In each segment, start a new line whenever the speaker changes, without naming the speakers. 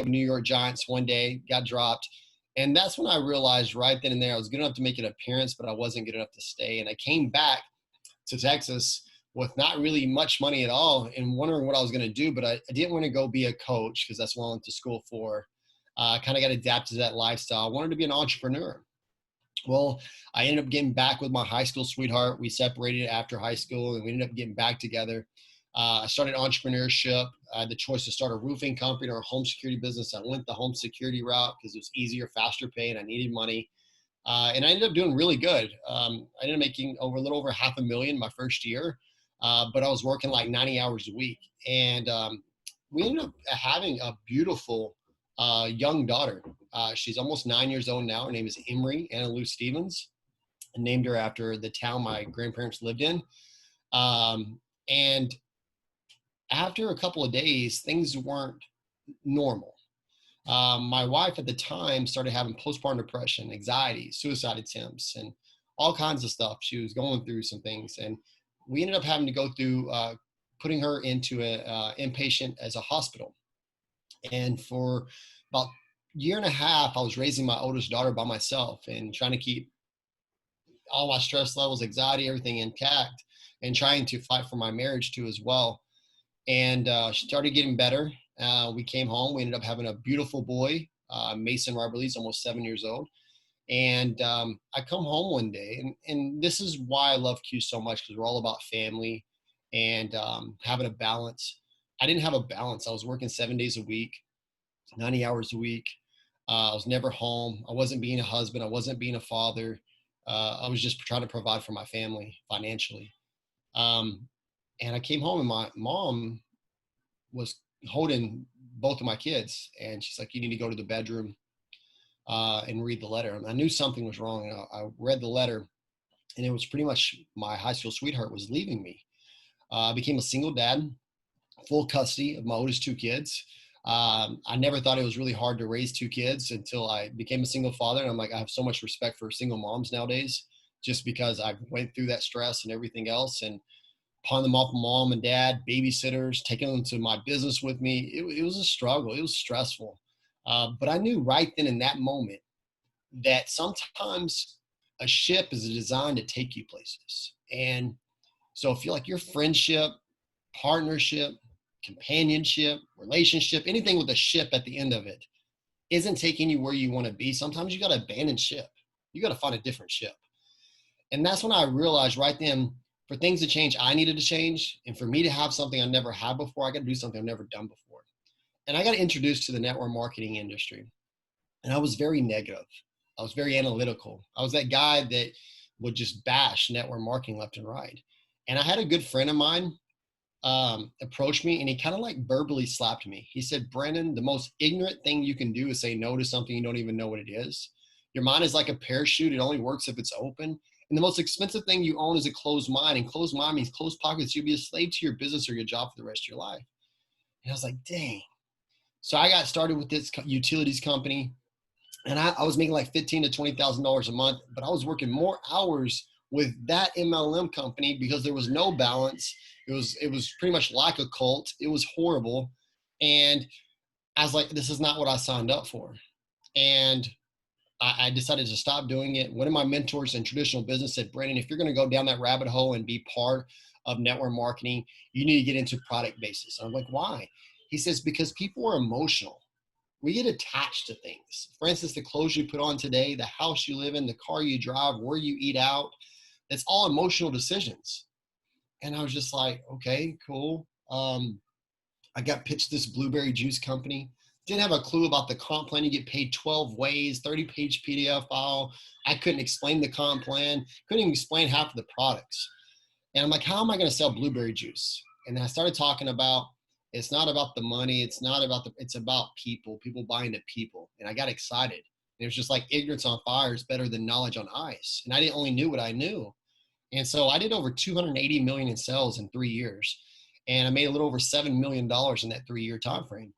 New York Giants one day, got dropped. And that's when I realized right then and there I was good enough to make an appearance, but I wasn't good enough to stay. And I came back to Texas with not really much money at all and wondering what I was going to do. But I didn't want to go be a coach because that's what I went to school for. I kind of got adapted to that lifestyle. I wanted to be an entrepreneur. Well, I ended up getting back with my high school sweetheart. We separated after high school and we ended up getting back together. I started entrepreneurship. I had the choice to start a roofing company or a home security business. I went the home security route because it was easier, faster pay, and I needed money. And I ended up doing really good. I ended up making a little over $500,000 my first year, but I was working like 90 hours a week. And we ended up having a beautiful young daughter. She's almost 9 years old now. Her name is Emery Anna Lou Stevens. I named her after the town my grandparents lived in. And after a couple of days, things weren't normal. My wife at the time started having postpartum depression, anxiety, suicide attempts, and all kinds of stuff. She was going through some things. And we ended up having to go through putting her into an inpatient as a hospital. And for about a year and a half, I was raising my oldest daughter by myself and trying to keep all my stress levels, anxiety, everything intact, and trying to fight for my marriage too as well. And she started getting better. We came home. We ended up having a beautiful boy, Mason Robert Lee's almost 7 years old. And I come home one day, and this is why I love Q so much, because we're all about family and having a balance. I didn't have a balance. I was working 7 days a week, 90 hours a week. I was never home. I wasn't being a husband. I wasn't being a father. I was just trying to provide for my family financially. And I came home and my mom was holding both of my kids. And she's like, you need to go to the bedroom and read the letter. And I knew something was wrong. And I read the letter, and it was pretty much my high school sweetheart was leaving me. I became a single dad, full custody of my oldest two kids. I never thought it was really hard to raise two kids until I became a single father. And I'm like, I have so much respect for single moms nowadays, just because I went through that stress and everything else. And pawning them off mom and dad, babysitters, taking them to my business with me. It was a struggle. It was stressful. But I knew right then in that moment that sometimes a ship is designed to take you places. And so if you like your friendship, partnership, companionship, relationship, anything with a ship at the end of it isn't taking you where you want to be, sometimes you got to abandon ship. You got to find a different ship. And that's when I realized right then, for things to change, I needed to change. And for me to have something I never had before, I got to do something I've never done before. And I got introduced to the network marketing industry. And I was very negative. I was very analytical. I was that guy that would just bash network marketing left and right. And I had a good friend of mine approach me, and he kind of like verbally slapped me. He said, Brandon, the most ignorant thing you can do is say no to something you don't even know what it is. Your mind is like a parachute. It only works if it's open. And the most expensive thing you own is a closed mind. And closed mind means closed pockets. You'll be a slave to your business or your job for the rest of your life. And I was like, dang. So I got started with this utilities company. And I was making like $15,000 to $20,000 a month. But I was working more hours with that MLM company because there was no balance. It was pretty much like a cult. It was horrible. And I was like, this is not what I signed up for. And I decided to stop doing it. One of my mentors in traditional business said, Brandon, if you're going to go down that rabbit hole and be part of network marketing, you need to get into product basis. I'm like, why? He says, because people are emotional. We get attached to things. For instance, the clothes you put on today, the house you live in, the car you drive, where you eat out, that's all emotional decisions. And I was just like, okay, cool. I got pitched this blueberry juice company. Didn't have a clue about the comp plan. You get paid 12 ways, 30-page PDF file. I couldn't explain the comp plan. Couldn't even explain half of the products. And I'm like, how am I going to sell blueberry juice? And then I started talking about, it's not about the money. It's about people buying to people. And I got excited. And it was just like ignorance on fire is better than knowledge on ice. And I only knew what I knew. And so I did over 280 million in sales in 3 years. And I made a little over $7 million in that 3-year time frame.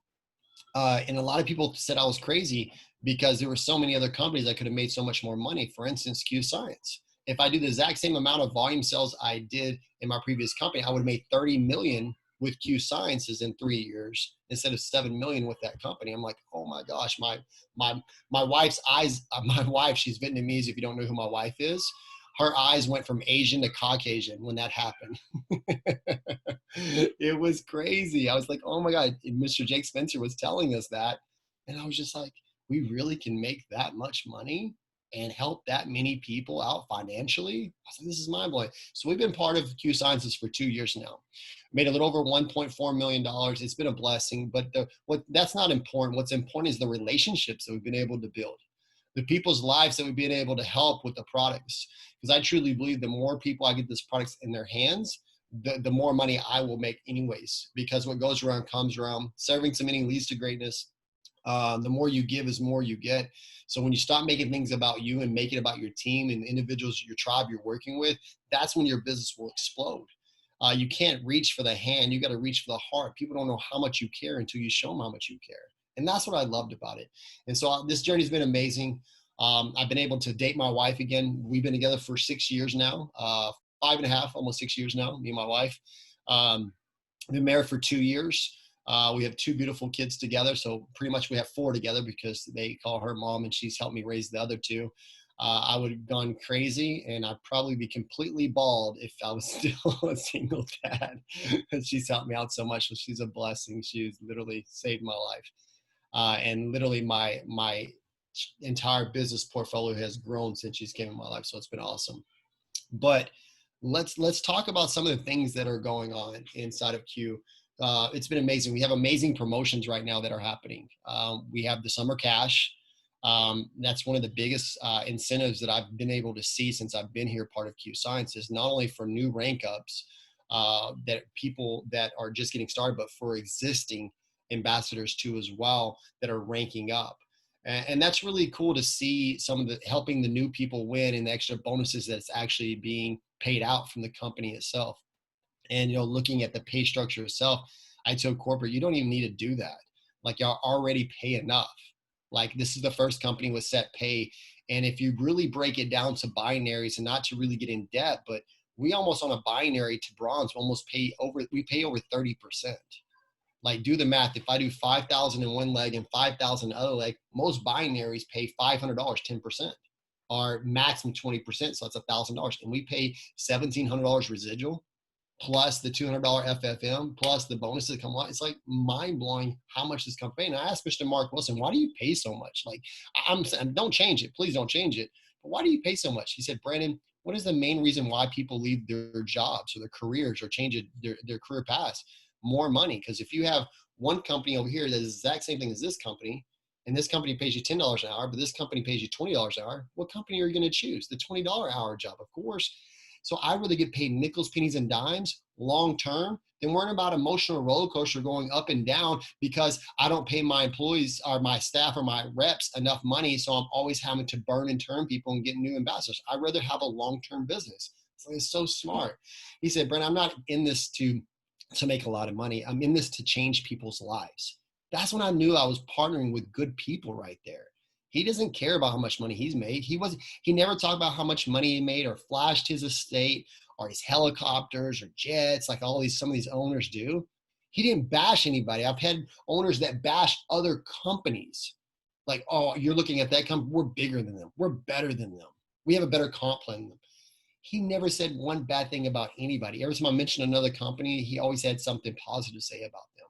And a lot of people said I was crazy because there were so many other companies I could have made so much more money. For instance, Q Science. If I do the exact same amount of volume sales I did in my previous company, I would have made 30 million with Q Sciences in 3 years instead of 7 million with that company. I'm like, oh my gosh, my wife's eyes, my wife, she's Vietnamese. If you don't know who my wife is, her eyes went from Asian to Caucasian when that happened. It was crazy. I was like, oh my God, Mr. Jake Spencer was telling us that. And I was just like, we really can make that much money and help that many people out financially. I was like, this is mind blowing. So we've been part of Q Sciences for 2 years now. Made a little over $1.4 million. It's been a blessing, but what that's not important. What's important is the relationships that we've been able to build, the people's lives that we've been able to help with the products. Because I truly believe the more people I get this products in their hands, the more money I will make anyways, because what goes around comes around. Serving so many leads to greatness. The more you give is more you get. So when you stop making things about you and make it about your team and the individuals, your tribe you're working with, that's when your business will explode. You can't reach for the hand. You got to reach for the heart. People don't know how much you care until you show them how much you care. And that's what I loved about it. And so this journey's been amazing. I've been able to date my wife again. We've been together for 6 years now, 5.5, almost 6 years now, me and my wife. I've been married for 2 years. We have 2 beautiful kids together. So pretty much we have 4 together because they call her mom and she's helped me raise the other 2. I would have gone crazy and I'd probably be completely bald if I was still a single dad. She's helped me out so much. So she's a blessing. She's literally saved my life. And literally my entire business portfolio has grown since she's came in my life. So it's been awesome. But let's talk about some of the things that are going on inside of Q. It's been amazing. We have amazing promotions right now that are happening. We have the summer cash. That's one of the biggest incentives that I've been able to see since I've been here, part of Q Sciences, not only for new rank ups that people that are just getting started, but for existing ambassadors too as well that are ranking up. And that's really cool to see some of the helping the new people win and the extra bonuses that's actually being paid out from the company itself. And, looking at the pay structure itself, I told corporate, you don't even need to do that. Like, y'all already pay enough. Like, this is the first company with set pay. And if you really break it down to binaries, and not to really get in debt, but we almost on a binary to bronze, we pay over 30%. Like, do the math. If I do 5,000 in one leg and 5,000 in the other leg, most binaries pay $500, 10%, or maximum 20%. So that's $1,000. And we pay $1,700 residual plus the $200 FFM, plus the bonuses that come on. It's like mind blowing how much this company. And I asked Mr. Mark Wilson, why do you pay so much? Like, I'm saying, don't change it. Please don't change it. But why do you pay so much? He said, Brandon, what is the main reason why people leave their jobs or their careers or change their career paths? More money. Because if you have one company over here that is the exact same thing as this company, and this company pays you $10 an hour, but this company pays you $20 an hour, what company are you going to choose? The $20 hour job, of course. So I'd rather get paid nickels, pennies, and dimes long term than worrying about emotional roller coaster going up and down because I don't pay my employees or my staff or my reps enough money. So I'm always having to burn and turn people and get new ambassadors. I'd rather have a long-term business. So it's so smart. He said, Brent, I'm not in this to make a lot of money. I'm in this to change people's lives. That's when I knew I was partnering with good people right there. He doesn't care about how much money he's made. He never talked about how much money he made or flashed his estate or his helicopters or jets like some of these owners do. He didn't bash anybody. I've had owners that bash other companies. Like, oh, you're looking at that company. We're bigger than them. We're better than them. We have a better comp plan than them. He never said one bad thing about anybody. Every time I mentioned another company, he always had something positive to say about them.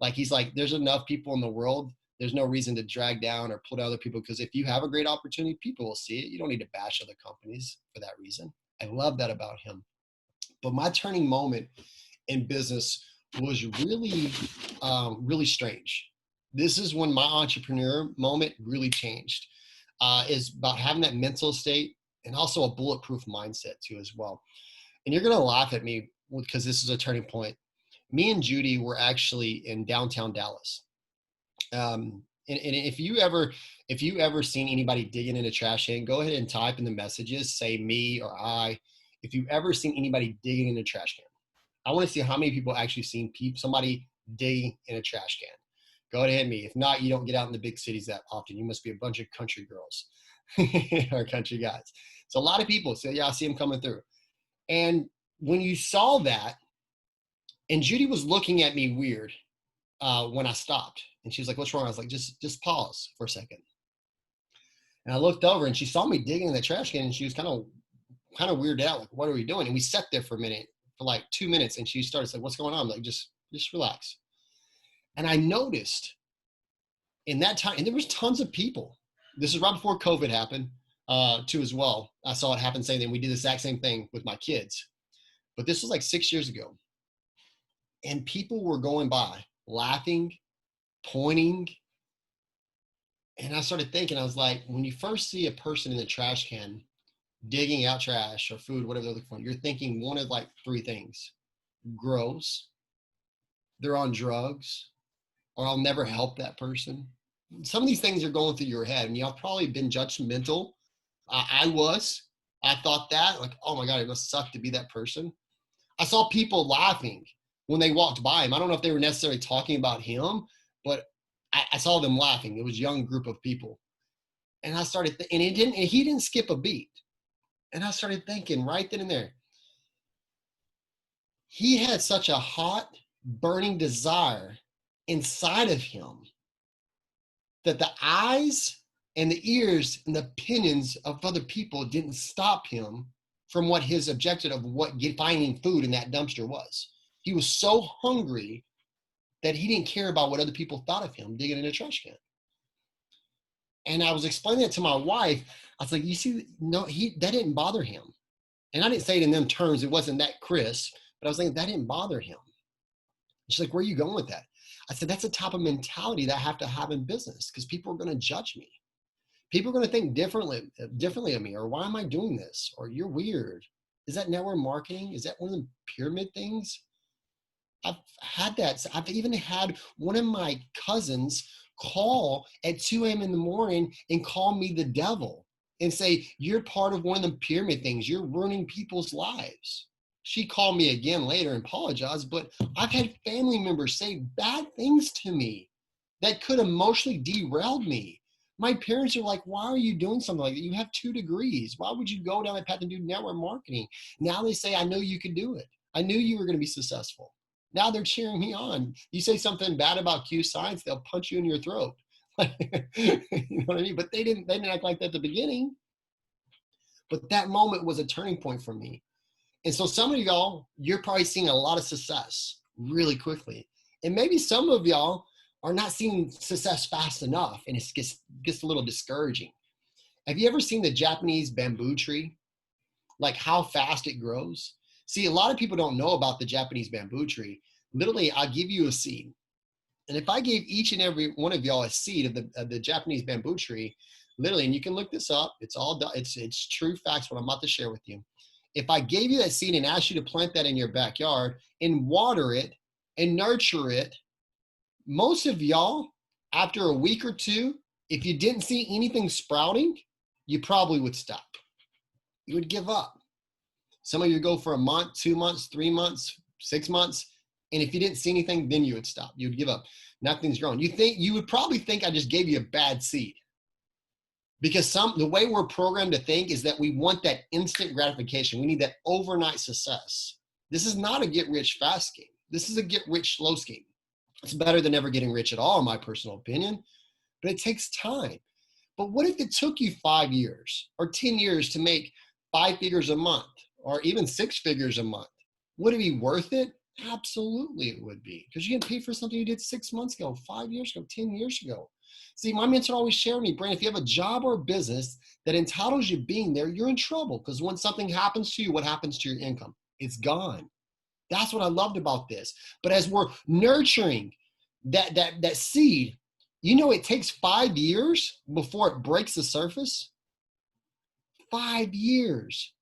Like, he's like, there's enough people in the world. There's no reason to drag down or put other people, because if you have a great opportunity, people will see it. You don't need to bash other companies for that reason. I love that about him. But my turning moment in business was really, really strange. This is when my entrepreneur moment really changed. Is about having that mental state and also a bulletproof mindset too as well. And you're going to laugh at me because this is a turning point. Me and Judy were actually in downtown Dallas. And if you ever seen anybody digging in a trash can, go ahead and type in the messages, say me or I. If you've ever seen anybody digging in a trash can, I want to see how many people actually seen somebody digging in a trash can. Go ahead and me. If not, you don't get out in the big cities that often. You must be a bunch of country girls or country guys. So a lot of people say, yeah, I see them coming through. And when you saw that, And Judy was looking at me weird when I stopped. And she was like, what's wrong? I was like, just pause for a second. And I looked over and she saw me digging in the trash can and she was kind of weirded out. Like, what are we doing? And we sat there for a minute, for like 2 minutes. And she started saying, what's going on? I'm like, just relax. And I noticed in that time, and there was tons of people. This is right before COVID happened too as well. I saw it happen same thing. We did the exact same thing with my kids. But this was like 6 years ago. And people were going by, laughing, pointing. And I started thinking, I was like, when you first see a person in the trash can digging out trash or food, whatever they're looking for, you're thinking one of like three things: gross, they're on drugs, or I'll never help that person. Some of these things are going through your head, and you've probably been judgmental. I thought that, like, oh my God, it must suck to be that person. I saw people laughing when they walked by him. I don't know if they were necessarily talking about him, but I saw them laughing. It was a young group of people. And I started, and he didn't skip a beat. And I started thinking right then and there, he had such a hot, burning desire inside of him that the eyes and the ears and the opinions of other people didn't stop him from what his objective of finding food in that dumpster was. He was so hungry that he didn't care about what other people thought of him digging in a trash can. And I was explaining it to my wife. I was like, you see, no, that didn't bother him. And I didn't say it in them terms. It wasn't that crisp, but I was like, that didn't bother him. She's like, where are you going with that? I said, that's the type of mentality that I have to have in business, because people are going to judge me. People are going to think differently of me, or why am I doing this? Or you're weird. Is that network marketing? Is that one of the pyramid things? I've had that. I've even had one of my cousins call at 2 a.m. in the morning and call me the devil and say, you're part of one of the pyramid things. You're ruining people's lives. She called me again later and apologized, but I've had family members say bad things to me that could emotionally derail me. My parents are like, why are you doing something like that? You have 2 degrees. Why would you go down that path and do network marketing? Now they say, I know you could do it. I knew you were going to be successful. Now they're cheering me on. You say something bad about Q Science, they'll punch you in your throat. You know what I mean? But they didn't act like that at the beginning. But that moment was a turning point for me. And so some of y'all, you're probably seeing a lot of success really quickly. And maybe some of y'all are not seeing success fast enough, and it gets a little discouraging. Have you ever seen the Japanese bamboo tree? Like how fast it grows? See, a lot of people don't know about the Japanese bamboo tree. Literally, I'll give you a seed. And if I gave each and every one of y'all a seed of the Japanese bamboo tree, literally, and you can look this up, it's true facts what I'm about to share with you. If I gave you that seed and asked you to plant that in your backyard and water it and nurture it, most of y'all, after a week or two, if you didn't see anything sprouting, you probably would stop. You would give up. Some of you go for a month, 2 months, 3 months, 6 months. And if you didn't see anything, then you would stop. You would give up. Nothing's growing. You would probably think I just gave you a bad seed. Because the way we're programmed to think is that we want that instant gratification. We need that overnight success. This is not a get rich fast scheme. This is a get rich slow scheme. It's better than never getting rich at all, in my personal opinion, but it takes time. But what if it took you 5 years or 10 years to make 5 figures a month or even 6 figures a month? Would it be worth it? Absolutely it would be, because you get paid for something you did 6 months ago, 5 years ago, 10 years ago. See, my mentor always shared me, Brandon, if you have a job or a business that entitles you being there, you're in trouble, because when something happens to you, what happens to your income? It's gone. That's what I loved about this. But as we're nurturing that seed, you know, it takes 5 years before it breaks the surface. 5 years.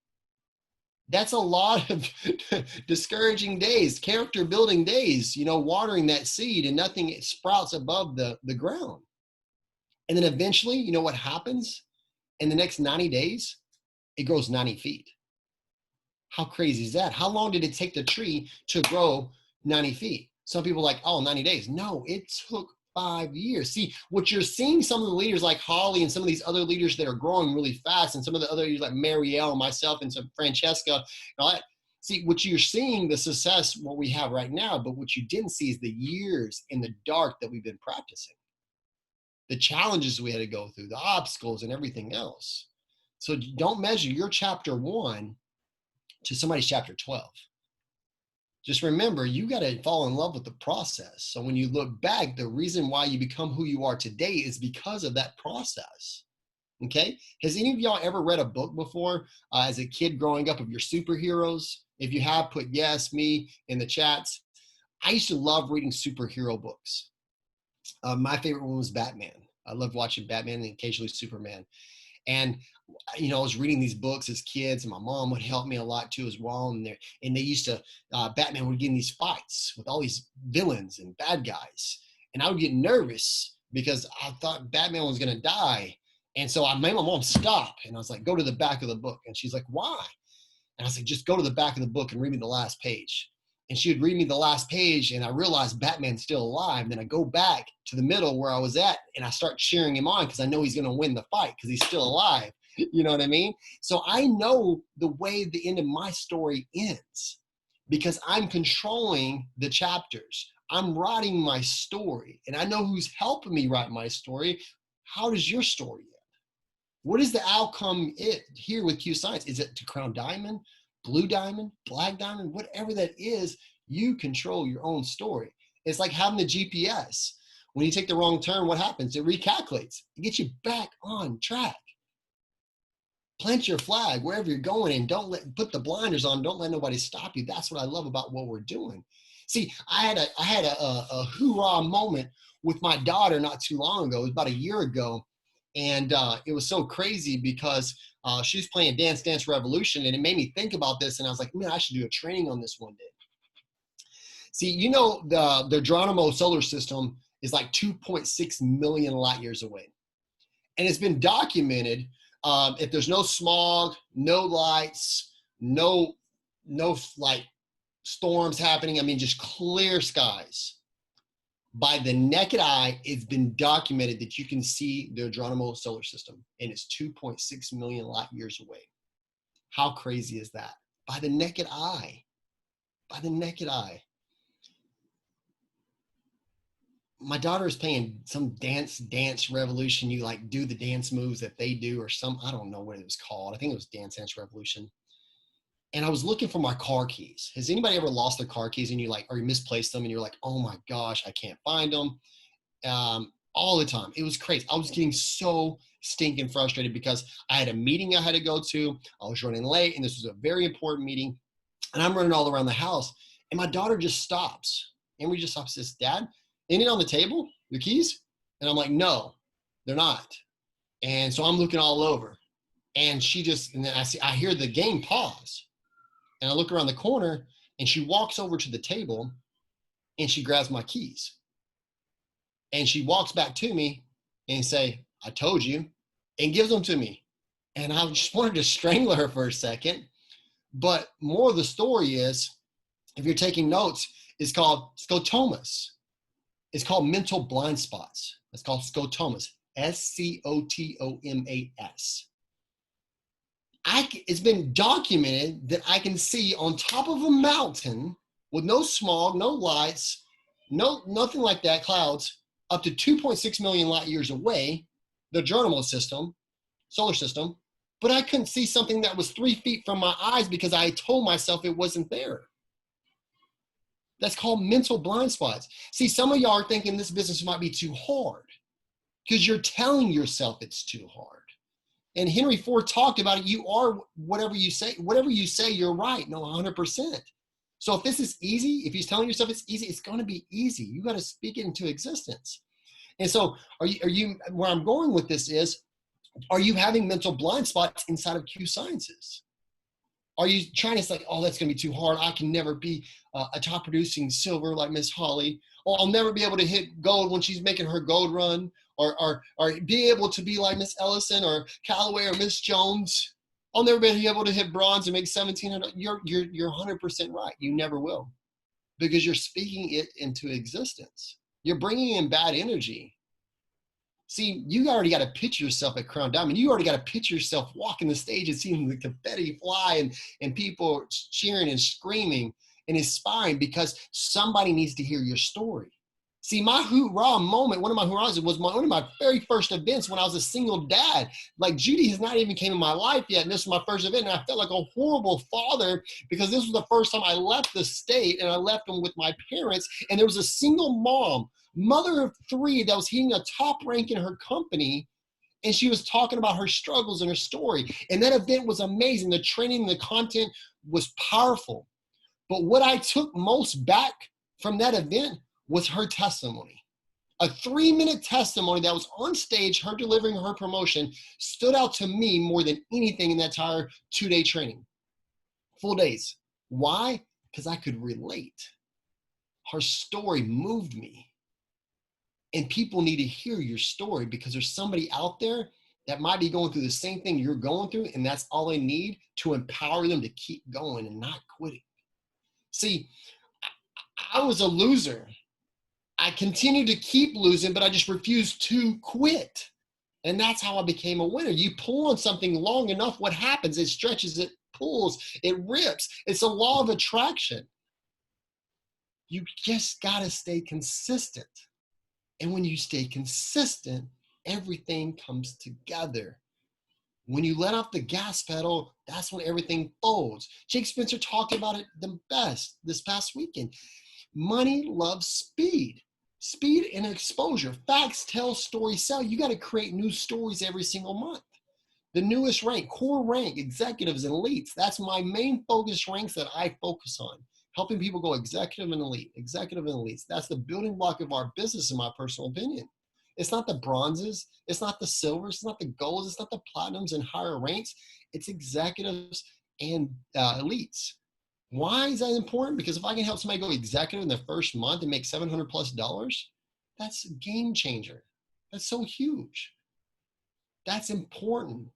That's a lot of discouraging days, character building days, you know, watering that seed and nothing sprouts above the ground. And then eventually, you know what happens? In the next 90 days, it grows 90 feet. How crazy is that? How long did it take the tree to grow 90 feet? Some people are like, oh, 90 days. No, it took 5 years. See, what you're seeing, some of the leaders like Holly and some of these other leaders that are growing really fast, and some of the other leaders like Marielle, myself, and some Francesca, and all that. See, what you're seeing, the success, what we have right now, but what you didn't see is the years in the dark that we've been practicing, the challenges we had to go through, the obstacles and everything else. So don't measure your chapter 1 to somebody's chapter 12. Just remember, you got to fall in love with the process. So when you look back, the reason why you become who you are today is because of that process. Okay? Has any of y'all ever read a book before as a kid growing up of your superheroes? If you have, put yes, me in the chats. I used to love reading superhero books. My favorite one was Batman. I loved watching Batman and occasionally Superman. And I was reading these books as kids, and my mom would help me a lot too as well. And they used to, Batman would get in these fights with all these villains and bad guys, and I would get nervous because I thought Batman was going to die. And so I made my mom stop, and I was like, "Go to the back of the book." And she's like, "Why?" And I was like, "Just go to the back of the book and read me the last page." And she would read me the last page, and I realized Batman's still alive. And then I go back to the middle where I was at, and I start cheering him on because I know he's going to win the fight because he's still alive. You know what I mean? So I know the way the end of my story ends because I'm controlling the chapters. I'm writing my story, and I know who's helping me write my story. How does your story end? What is the outcome here with Q Science? Is it to crown diamond, blue diamond, black diamond, whatever that is? You control your own story. It's like having the GPS. When you take the wrong turn, what happens? It recalculates. It gets you back on track. Plant your flag wherever you're going and put the blinders on. Don't let nobody stop you. That's what I love about what we're doing. See, I had a hoorah moment with my daughter not too long ago. It was about a year ago. And it was so crazy because she was playing Dance Dance Revolution, and it made me think about this. And I was like, man, I should do a training on this one day. See, the Geronimo solar system is like 2.6 million light years away. And it's been documented. If there's no smog, no lights, no like storms happening, I mean, just clear skies. By the naked eye, it's been documented that you can see the Geronimo solar system, and it's 2.6 million light years away. How crazy is that? By the naked eye. By the naked eye. My daughter is playing some dance revolution. You like do the dance moves that they do, or I don't know what it was called. I think it was Dance Revolution. And I was looking for my car keys. Has anybody ever lost their car keys and or you misplaced them and you're like, oh my gosh, I can't find them? All the time. It was crazy. I was getting so stinking frustrated because I had a meeting I had to go to. I was running late, and this was a very important meeting. And I'm running all around the house, and my daughter just stops. And we just stops and says, Dad, ain't it on the table, your keys? And I'm like, no, they're not. And so I'm looking all over. And and then I hear the game pause. And I look around the corner, and she walks over to the table, and she grabs my keys. And she walks back to me and say, I told you, and gives them to me. And I just wanted to strangle her for a second. But more of the story is, if you're taking notes, it's called scotomas. It's called mental blind spots. It's called scotomas, SCOTOMAS. It's been documented that I can see on top of a mountain with no smog, no lights, nothing like that, clouds, up to 2.6 million light years away, the Geronimo system, solar system, but I couldn't see something that was 3 feet from my eyes because I told myself it wasn't there. That's called mental blind spots. See, some of y'all are thinking this business might be too hard because you're telling yourself it's too hard. And Henry Ford talked about it. You are whatever you say. Whatever you say, you're right. No, 100%. So if this is easy, if he's telling yourself it's easy, it's going to be easy. You got to speak it into existence. And so are you, where I'm going with this is, are you having mental blind spots inside of Q Sciences? Are you trying to say, oh, that's going to be too hard. I can never be a top producing silver like Miss Holly. Or I'll never be able to hit gold when she's making her gold run. Or be able to be like Miss Ellison or Callaway or Miss Jones. I'll never be able to hit bronze and make 1,700. You're 100% right. You never will, because you're speaking it into existence. You're bringing in bad energy. See, you already got to picture yourself at Crown Diamond. You already got to picture yourself walking the stage and seeing the confetti fly and people cheering and screaming and inspiring because somebody needs to hear your story. See, my hoorah moment, one of my hoorahs was one of my very first events when I was a single dad. Like, Judy has not even came in my life yet, and this was my first event, and I felt like a horrible father because this was the first time I left the state, and I left them with my parents, and there was a single mom, mother of 3, that was hitting a top rank in her company, and she was talking about her struggles and her story. And that event was amazing. The training, the content was powerful. But what I took most back from that event was her testimony. A 3-minute testimony that was on stage, her delivering her promotion, stood out to me more than anything in that entire 2-day training. Full days. Why? Because I could relate. Her story moved me. And people need to hear your story because there's somebody out there that might be going through the same thing you're going through, and that's all they need to empower them to keep going and not quitting. See, I was a loser. I continued to keep losing, but I just refused to quit. And that's how I became a winner. You pull on something long enough, what happens? It stretches, it pulls, it rips. It's a law of attraction. You just got to stay consistent. And when you stay consistent, everything comes together. When you let off the gas pedal, that's when everything folds. Jake Spencer talked about it the best this past weekend. Money loves speed. Speed and exposure. Facts tell, stories sell. You got to create new stories every single month. The newest rank, core rank, executives and elites. That's my main focus ranks that I focus on. Helping people go executive and elite, executive and elites. That's the building block of our business, in my personal opinion. It's not the bronzes. It's not the silvers. It's not the golds. It's not the platinums and higher ranks. It's executives and elites. Why is that important? Because if I can help somebody go executive in the first month and make $700+, that's a game changer. That's so huge. That's important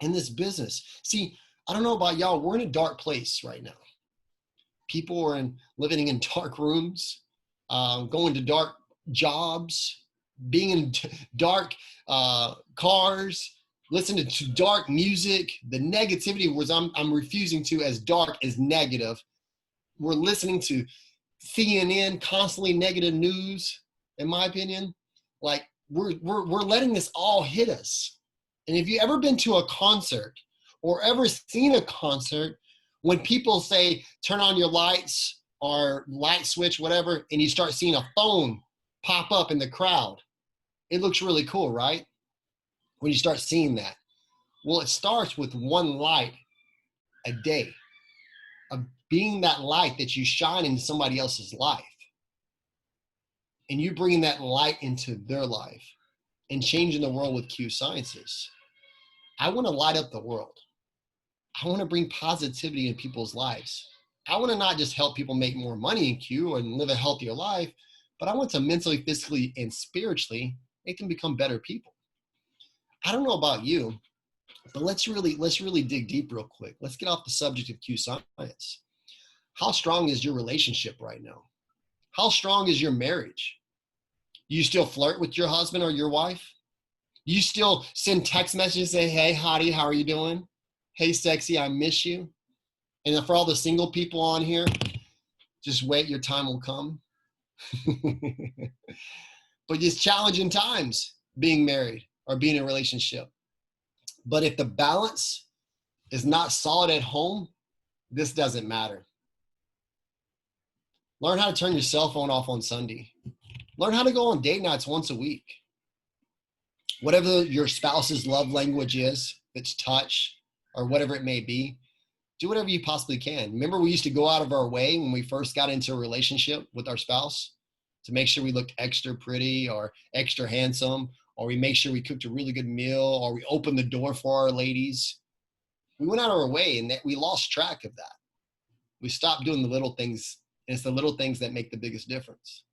in this business. See, I don't know about y'all. We're in a dark place right now. People are living in dark rooms, going to dark jobs, being in dark cars, listening to dark music. The negativity was I'm refusing to as dark as negative. We're listening to CNN, constantly negative news, in my opinion. Like we're letting this all hit us. And if you ever been to a concert or ever seen a concert, when people say, turn on your lights or light switch, whatever, and you start seeing a phone pop up in the crowd, it looks really cool, right? When you start seeing that. Well, it starts with one light a day, of being that light that you shine in somebody else's life. And you bringing that light into their life and changing the world with Q Sciences. I want to light up the world. I want to bring positivity in people's lives. I want to not just help people make more money in Q and live a healthier life, but I want to mentally, physically, and spiritually make them become better people. I don't know about you, but let's really dig deep real quick. Let's get off the subject of Q Science. How strong is your relationship right now? How strong is your marriage? You still flirt with your husband or your wife? You still send text messages say, hey, hottie, how are you doing? Hey, sexy, I miss you. And for all the single people on here, just wait, your time will come. But it's challenging times being married or being in a relationship. But if the balance is not solid at home, this doesn't matter. Learn how to turn your cell phone off on Sunday. Learn how to go on date nights once a week. Whatever your spouse's love language is, if it's touch or whatever it may be, do whatever you possibly can. Remember, we used to go out of our way when we first got into a relationship with our spouse to make sure we looked extra pretty or extra handsome, or we make sure we cooked a really good meal, or we opened the door for our ladies. We went out of our way and we lost track of that. We stopped doing the little things, and it's the little things that make the biggest difference.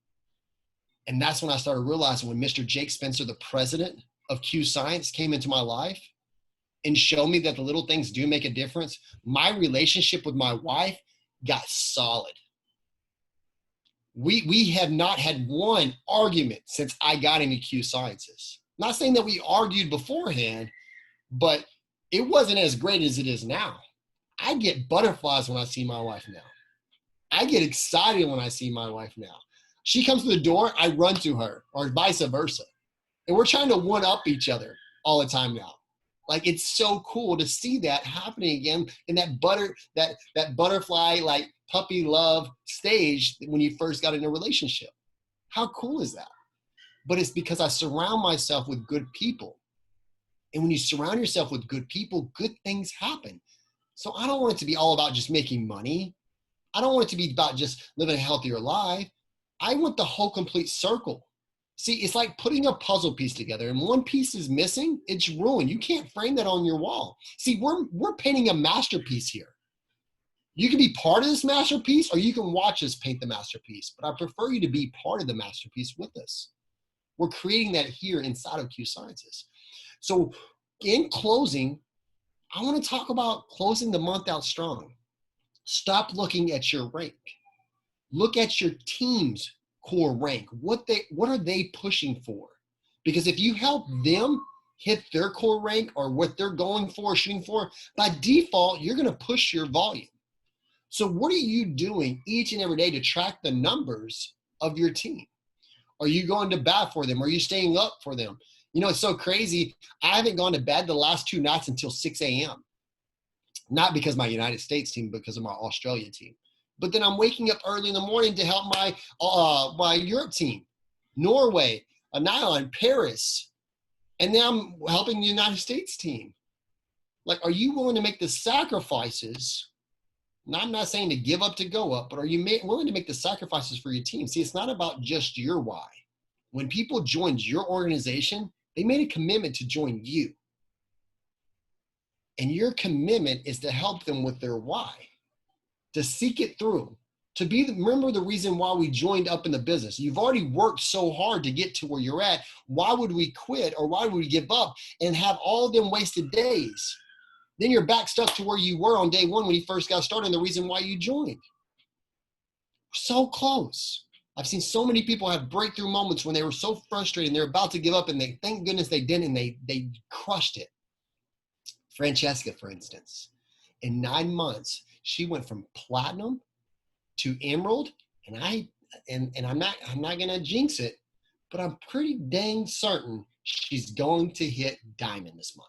And that's when I started realizing when Mr. Jake Spencer, the president of Q Science, came into my life and showed me that the little things do make a difference, my relationship with my wife got solid. We have not had one argument since I got into Q Sciences. Not saying that we argued beforehand, but it wasn't as great as it is now. I get butterflies when I see my wife now. I get excited when I see my wife now. She comes to the door, I run to her, or vice versa. And we're trying to one up each other all the time now. Like, it's so cool to see that happening again in that butterfly, like puppy love stage when you first got in a relationship. How cool is that? But it's because I surround myself with good people. And when you surround yourself with good people, good things happen. So I don't want it to be all about just making money. I don't want it to be about just living a healthier life. I want the whole complete circle. See, it's like putting a puzzle piece together, and one piece is missing, it's ruined. You can't frame that on your wall. See, we're painting a masterpiece here. You can be part of this masterpiece, or you can watch us paint the masterpiece, but I prefer you to be part of the masterpiece with us. We're creating that here inside of Q Sciences. So in closing, I want to talk about closing the month out strong. Stop looking at your rank. Look at your team's core rank. What are they pushing for? Because if you help them hit their core rank or what they're going for, shooting for, by default, you're going to push your volume. So what are you doing each and every day to track the numbers of your team? Are you going to bat for them? Are you staying up for them? You know, it's so crazy. I haven't gone to bed the last 2 nights until 6 a.m. Not because of my United States team, because of my Australia team. But then I'm waking up early in the morning to help my Europe team, Norway, Nylon, Paris, and then I'm helping the United States team. Like, are you willing to make the sacrifices? Now, I'm not saying to give up to go up, but are you willing to make the sacrifices for your team? See, it's not about just your why. When people joined your organization, they made a commitment to join you. And your commitment is to help them with their why, to seek it through, remember the reason why we joined up in the business. You've already worked so hard to get to where you're at. Why would we quit, or why would we give up and have all of them wasted days? Then you're back stuck to where you were on day one when you first got started, and the reason why you joined. So close. I've seen so many people have breakthrough moments when they were so frustrated and they're about to give up, and they, thank goodness they didn't, and they crushed it. Francesca, for instance, in 9 months, she went from platinum to emerald, and I'm not gonna jinx it, but I'm pretty dang certain she's going to hit diamond this month.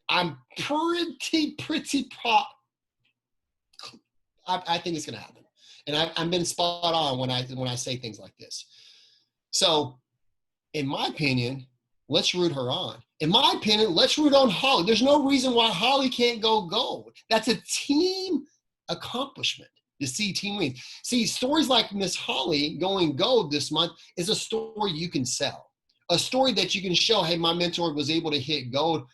I'm pretty I think it's gonna happen, and I've been spot on when I say things like this. So, in my opinion, let's root her on. In my opinion, let's root on Holly. There's no reason why Holly can't go gold. That's a team accomplishment to see team wins. See, stories like Miss Holly going gold this month is a story you can sell. A story that you can show, hey, my mentor was able to hit gold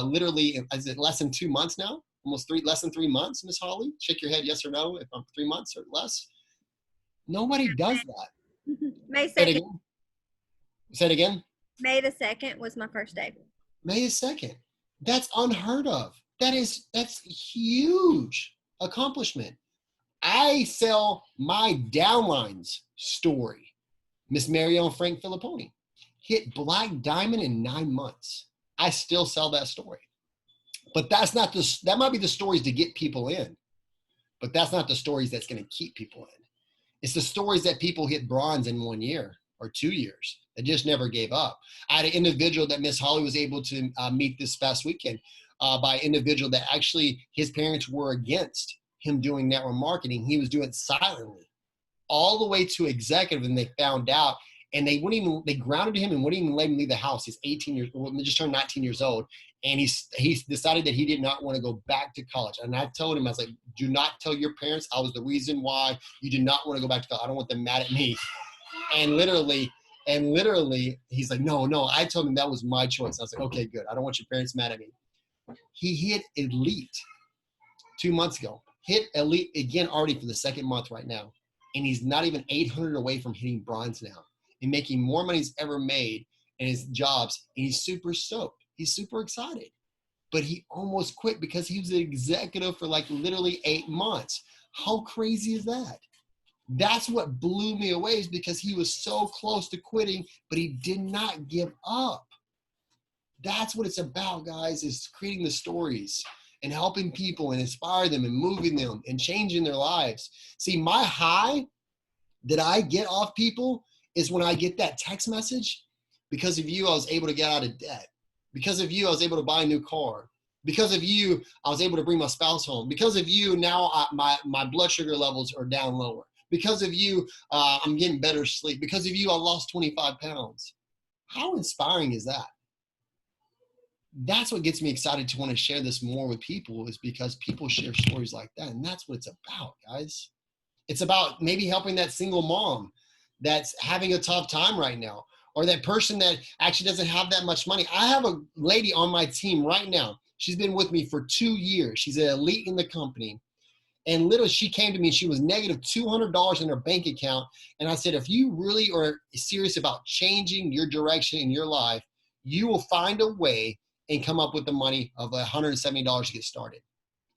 literally, is it less than 2 months now? Less than 3 months, Miss Holly? Shake your head yes or no if I'm 3 months or less. Nobody does that.
May 2nd.
Say it again.
May the 2nd was my first day.
May 2nd. That's unheard of. That's huge accomplishment. I sell my downlines story. Miss Marion Frank Filipponi hit black diamond in 9 months. I still sell that story. But that might be the stories to get people in, but that's not the stories that's going to keep people in. It's the stories that people hit bronze in 1 year or 2 years that just never gave up. I had an individual that Miss Holly was able to meet this past weekend by an individual that actually his parents were against him doing network marketing. He was doing it silently all the way to executive, and they found out, and they grounded him and wouldn't even let him leave the house. He's 18 years old, just turned 19 years old. And he decided that he did not want to go back to college. And I told him, I was like, do not tell your parents I was the reason why you did not want to go back to college. I don't want them mad at me. And literally, he's like, no. I told him that was my choice. I was like, okay, good. I don't want your parents mad at me. He hit elite 2 months ago. Hit elite again already for the 2nd month right now. And he's not even 800 away from hitting bronze now and making more money he's ever made in his jobs. And he's super stoked. He's super excited. But he almost quit because he was an executive for like literally 8 months. How crazy is that? That's what blew me away, is because he was so close to quitting, but he did not give up. That's what it's about, guys, is creating the stories and helping people and inspire them and moving them and changing their lives. See, my high that I get off people is when I get that text message, because of you, I was able to get out of debt. Because of you, I was able to buy a new car. Because of you, I was able to bring my spouse home. Because of you, now my blood sugar levels are down lower. Because of you, I'm getting better sleep. Because of you, I lost 25 pounds. How inspiring is that? That's what gets me excited to want to share this more with people, is because people share stories like that. And that's what it's about, guys. It's about maybe helping that single mom that's having a tough time right now, or that person that actually doesn't have that much money. I have a lady on my team right now. She's been with me for 2 years. She's an elite in the company. And literally, she came to me, she was negative $200 in her bank account. And I said, if you really are serious about changing your direction in your life, you will find a way and come up with the money of $170 to get started.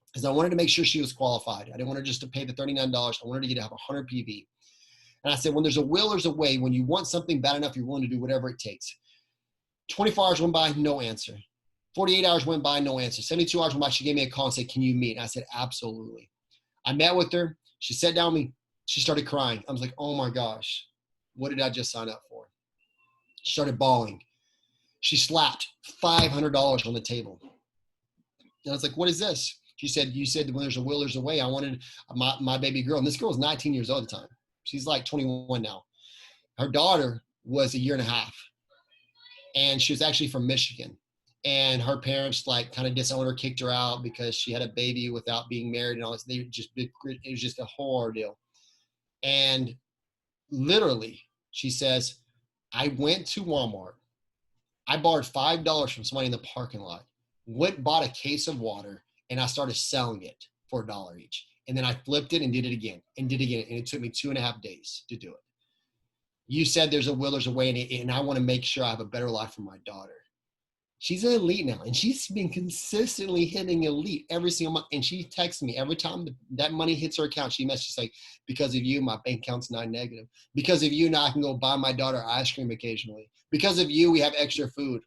Because I wanted to make sure she was qualified. I didn't want her just to pay the $39. I wanted her to have 100 PV. And I said, when there's a will, there's a way. When you want something bad enough, you're willing to do whatever it takes. 24 hours went by, no answer. 48 hours went by, no answer. 72 hours went by, she gave me a call and said, can you meet? And I said, absolutely. I met with her. She sat down with me. She started crying. I was like, oh my gosh, what did I just sign up for? She started bawling. She slapped $500 on the table. And I was like, what is this? She said, you said when there's a will, there's a way. I wanted my baby girl. And this girl was 19 years old at the time. She's like 21 now. Her daughter was a year and a half. And she was actually from Michigan. And her parents like kind of disowned her, kicked her out because she had a baby without being married and all this. It was just a whole ordeal. And literally, she says, I went to Walmart. I borrowed $5 from somebody in the parking lot, went, bought a case of water, and I started selling it for $1 each. And then I flipped it and did it again and did it again. And it took me 2.5 days to do it. You said there's a will, there's a way, and I want to make sure I have a better life for my daughter. She's an elite now, and she's been consistently hitting elite every single month. And she texts me every time that money hits her account. She messages like, because of you, my bank account's not negative. Because of you, now I can go buy my daughter ice cream occasionally. Because of you, we have extra food.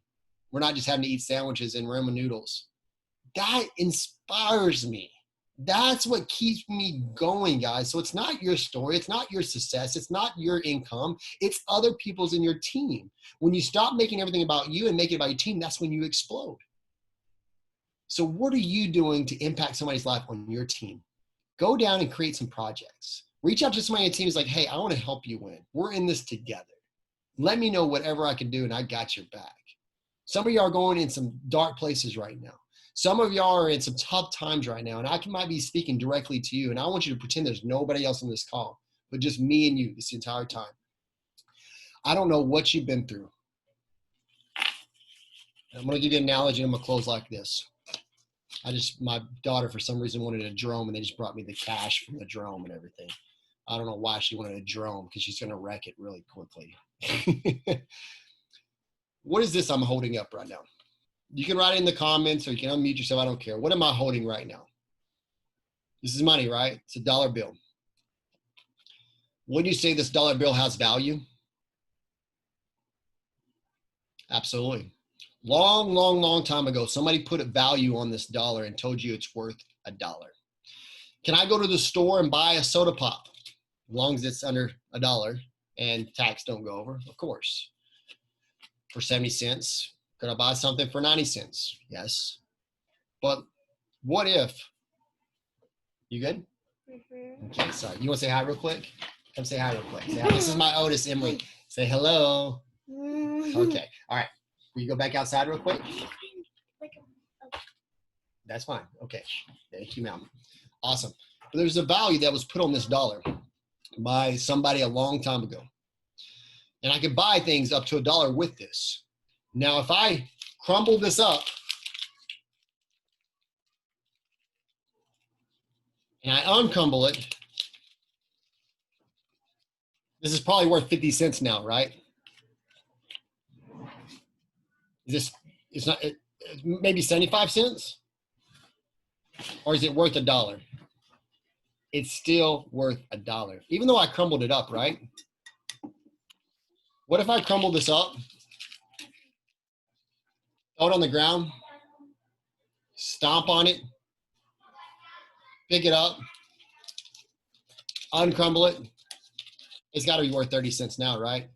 We're not just having to eat sandwiches and ramen noodles. That inspires me. That's what keeps me going, guys. So it's not your story. It's not your success. It's not your income. It's other people's in your team. When you stop making everything about you and make it about your team, that's when you explode. So what are you doing to impact somebody's life on your team? Go down and create some projects. Reach out to somebody on your team who's like, hey, I want to help you win. We're in this together. Let me know whatever I can do, and I got your back. Some of y'all are going in some dark places right now. Some of y'all are in some tough times right now, and I might be speaking directly to you, and I want you to pretend there's nobody else on this call, but just me and you this entire time. I don't know what you've been through. I'm going to give you an analogy, and I'm going to close like this. My daughter, for some reason, wanted a drone, and they just brought me the cash from the drone and everything. I don't know why she wanted a drone, because she's going to wreck it really quickly. What is this I'm holding up right now? You can write it in the comments, or you can unmute yourself. I don't care. What am I holding right now? This is money, right? It's a dollar bill. Would you say this dollar bill has value? Absolutely. Long time ago, somebody put a value on this dollar and told you it's worth $1. Can I go to the store and buy a soda pop? As long as it's under $1 and tax don't go over, of course. For 70 cents. Could I buy something for 90 cents? Yes. But what if, you good? Mm-hmm. Okay, sorry. You want to say hi real quick? Come say hi real quick. Say hi. This is my Otis, Emily. Say hello. Okay. All right. Will you go back outside real quick? That's fine. Okay. Thank you, ma'am. Awesome. But there's a value that was put on this dollar by somebody a long time ago. And I could buy things up to $1 with this. Now, if I crumble this up and I uncrumble it, this is probably worth 50 cents now, right? It's not, maybe 75 cents? Or is it worth $1? It's still worth $1, even though I crumbled it up, right? What if I crumble this up throw it on the ground, stomp on it, pick it up, uncrumble it. It's got to be worth 30 cents now, right?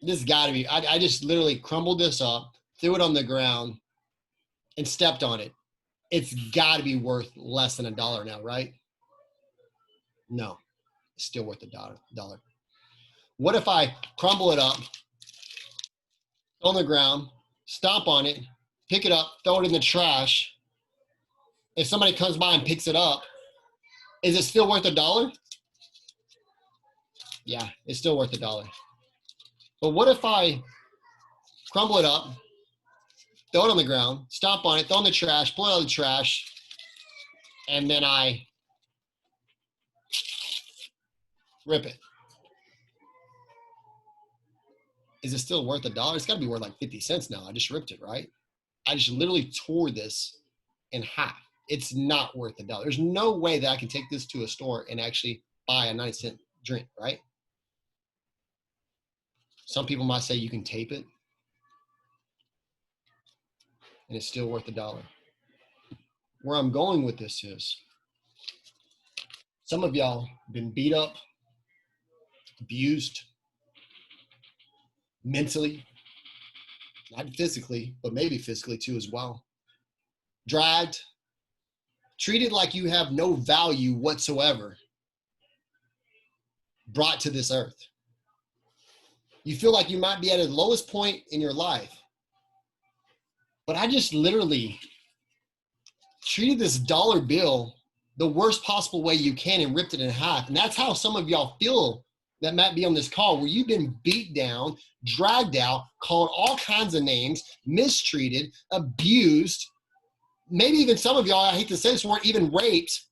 This has got to be. I just literally crumbled this up, threw it on the ground, and stepped on it. It's got to be worth less than $1 now, right? No, it's still worth $1. What if I crumble it up, throw it on the ground, stomp on it, pick it up, throw it in the trash? If somebody comes by and picks it up, is it still worth $1? Yeah, it's still worth $1. But what if I crumble it up, throw it on the ground, stomp on it, throw it in the trash, pull it out of the trash, and then I rip it? Is it still worth $1? It's got to be worth like 50 cents now. I just ripped it, right? I just literally tore this in half. It's not worth $1. There's no way that I can take this to a store and actually buy a 90-cent drink, right? Some people might say you can tape it and it's still worth $1. Where I'm going with this is some of y'all been beat up, abused mentally, not physically, but maybe physically too as well. Dragged, treated like you have no value whatsoever, brought to this earth. You feel like you might be at the lowest point in your life. But I just literally treated this dollar bill the worst possible way you can and ripped it in half. And that's how some of y'all feel that might be on this call, where you've been beat down, dragged out, called all kinds of names, mistreated, abused. Maybe even some of y'all, I hate to say this, weren't even raped,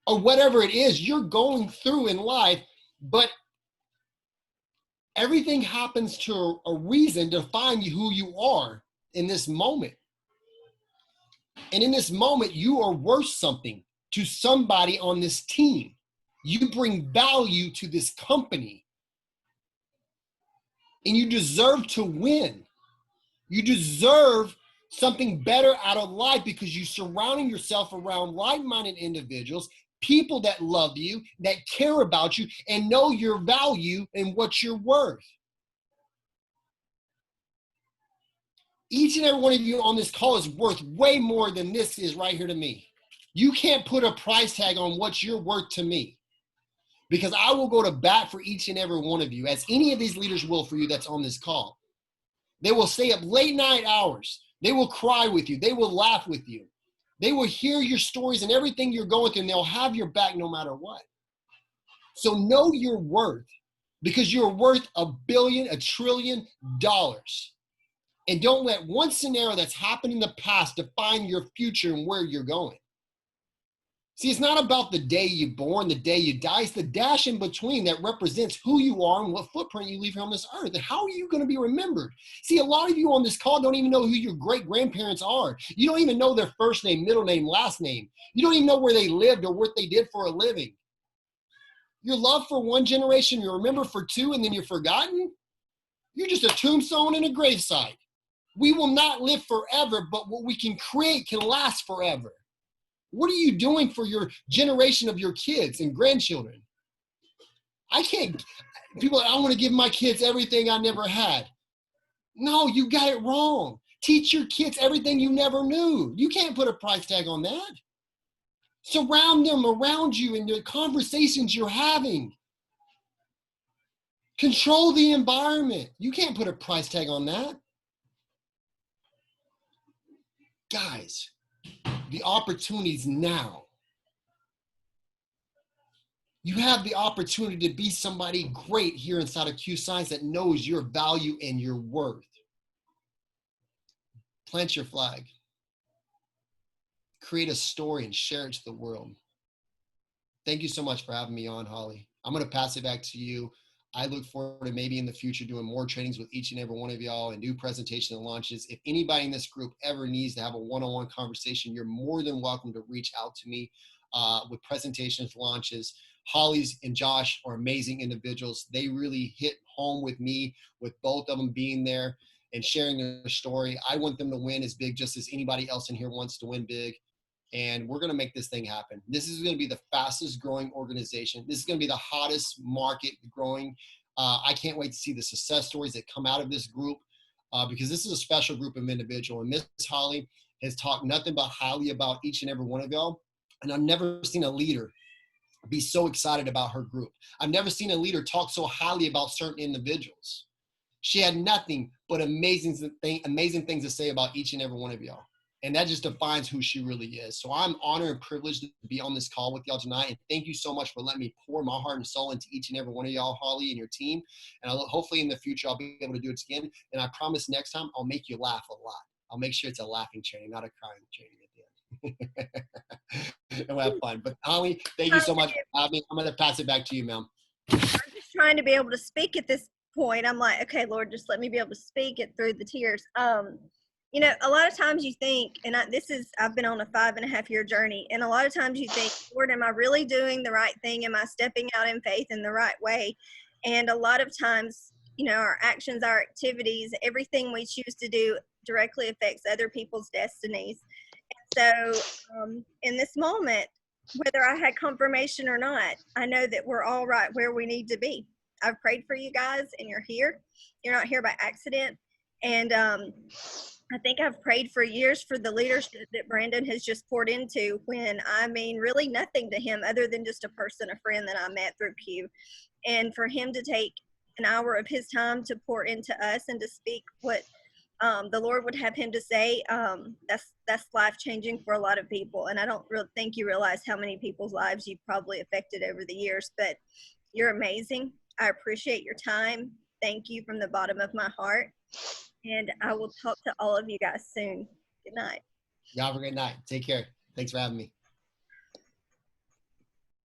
or whatever it is you're going through in life. But everything happens to a reason to define who you are in this moment. And in this moment, you are worth something to somebody on this team. You bring value to this company. And you deserve to win. You deserve something better out of life because you're surrounding yourself around like-minded individuals, people that love you, that care about you, and know your value and what you're worth. Each and every one of you on this call is worth way more than this is right here to me. You can't put a price tag on what you're worth to me, because I will go to bat for each and every one of you, as any of these leaders will for you that's on this call. They will stay up late night hours. They will cry with you. They will laugh with you. They will hear your stories and everything you're going through, and they'll have your back no matter what. So know your worth, because you're worth $1 billion, $1 trillion. And don't let one scenario that's happened in the past define your future and where you're going. See, it's not about the day you're born, the day you die. It's the dash in between that represents who you are and what footprint you leave here on this earth. And how are you going to be remembered? See, a lot of you on this call don't even know who your great-grandparents are. You don't even know their first name, middle name, last name. You don't even know where they lived or what they did for a living. You're loved for one generation, you remember for two, and then you're forgotten? You're just a tombstone and a gravesite. We will not live forever, but what we can create can last forever. What are you doing for your generation of your kids and grandchildren? People, I want to give my kids everything I never had. No, you got it wrong. Teach your kids everything you never knew. You can't put a price tag on that. Surround them around you in the conversations you're having. Control the environment. You can't put a price tag on that. Guys, the opportunity's now. You have the opportunity to be somebody great here inside of Q Science that knows your value and your worth. Plant your flag. Create a story and share it to the world. Thank you so much for having me on, Holly. I'm going to pass it back to you. I look forward to maybe in the future doing more trainings with each and every one of y'all and new presentation and launches. If anybody in this group ever needs to have a one-on-one conversation, you're more than welcome to reach out to me with presentations, launches. Holly's and Josh are amazing individuals. They really hit home with me, with both of them being there and sharing their story. I want them to win as big just as anybody else in here wants to win big. And we're going to make this thing happen. This is going to be the fastest growing organization. This is going to be the hottest market growing. I can't wait to see the success stories that come out of this group because this is a special group of individuals. And Miss Holly has talked nothing but highly about each and every one of y'all. And I've never seen a leader be so excited about her group. I've never seen a leader talk so highly about certain individuals. She had nothing but amazing things to say about each and every one of y'all. And that just defines who she really is. So I'm honored and privileged to be on this call with y'all tonight. And thank you so much for letting me pour my heart and soul into each and every one of y'all, Holly, and your team. And hopefully in the future, I'll be able to do it again. And I promise next time, I'll make you laugh a lot. I'll make sure it's a laughing training, not a crying training at the end. And we'll have fun. But Holly, thank you so much for having me. I'm going to pass it back to you, ma'am.
I'm just trying to be able to speak at this point. I'm like, okay, Lord, just let me be able to speak it through the tears. You know, a lot of times you think, and I've been on a 5.5-year journey, and a lot of times you think, Lord, am I really doing the right thing? Am I stepping out in faith in the right way? And a lot of times, you know, our actions, our activities, everything we choose to do directly affects other people's destinies. And so in this moment, whether I had confirmation or not, I know that we're all right where we need to be. I've prayed for you guys, and you're here. You're not here by accident. And I think I've prayed for years for the leadership that Brandon has just poured into when, I mean, really nothing to him other than just a person, a friend that I met through Q. And for him to take an hour of his time to pour into us and to speak what the Lord would have him to say, that's life-changing for a lot of people. And I don't really think you realize how many people's lives you've probably affected over the years, but you're amazing. I appreciate your time. Thank you from the bottom of my heart. And I will talk to all of you guys soon. Good night.
Y'all have a great night. Take care. Thanks for having me.